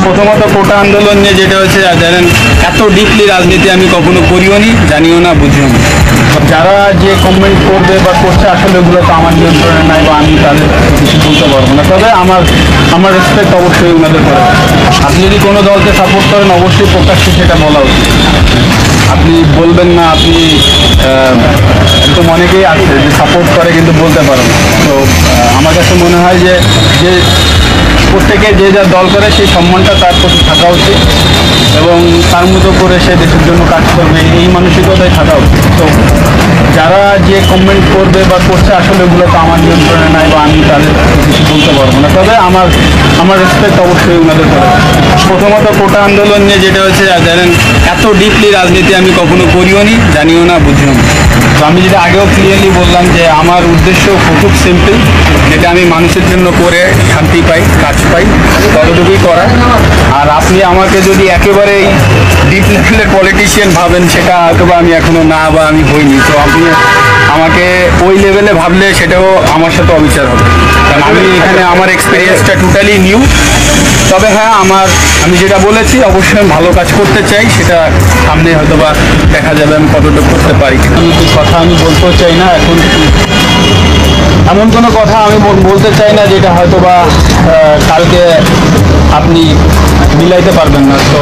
প্রথমত কোটা আন্দোলন নিয়ে যেটা হচ্ছে জানেন, এত ডিপলি রাজনীতি আমি কখনো করিও নি, জানিও না, বুঝিও না। যারা যে কমেন্ট করবে বা করছে আসলে ওগুলো তো আমার নিয়ন্ত্রণে নাই বা আমি তাদের কিছু বলতে পারবো না। তবে আমার রেসপেক্ট অবশ্যই ওনাদের করে। আপনি যদি কোনো দলকে সাপোর্ট করেন অবশ্যই প্রকাশ্যে সেটা বলা উচিত। আপনি বলবেন না, আপনি একদম অনেকেই আছে যে সাপোর্ট করে কিন্তু বলতে পারে না। তো আমার কাছে মনে হয় যে প্রত্যেকে যে যা দল করে সেই সম্মানটা তার প্রতি থাকা উচিত এবং তার মতো করে সে দেশের জন্য কাজ করবে, এই মানসিকতায় থাকা উচিত। তো যারা যে কমেন্ট করবে বা করছে আসলে ওগুলো তো আমার নিয়ন্ত্রণে নাই বা আমি তাদের কিছু বলতে পারবো না। তবে আমার রেসপেক্ট অবশ্যই ওনাদের করে। প্রথমত কোটা আন্দোলন নিয়ে যেটা হচ্ছে জানেন, এত ডিপলি রাজনীতি আমি কখনো করিও নি, জানিও না, বুঝিও না। তো আমি যেটা আগেও ক্লিয়ারলি বললাম যে আমার উদ্দেশ্য খুব সিম্পল, যেটা আমি মানুষের জন্য করে শান্তি পাই, কাজ পাই, ততটুকুই করা। আর আপনি আমাকে যদি একেবারে ডিপ লেভেলের পলিটিশিয়ান ভাবেন, সেটা হয়তো বা আমি এখনো না বা আমি হইনি। তো আপনি আমাকে ওই লেভেলে ভাবলে সেটাও আমার সাথে অবিচার হবে, কারণ আমি এখানে আমার এক্সপিরিয়েন্সটা টোটালি নিউ। তবে হ্যাঁ, আমি যেটা বলেছি অবশ্যই আমি ভালো কাজ করতে চাই, সেটা সামনে হয়তো বা দেখা যাবে আমি কতটুকু করতে পারি। কথা আমি বলতেও চাই না এখন, এমন কোনো কথা আমি বলতে চাই না যেটা হয়তো বা কালকে আপনি মিলাইতে পারবেন না। তো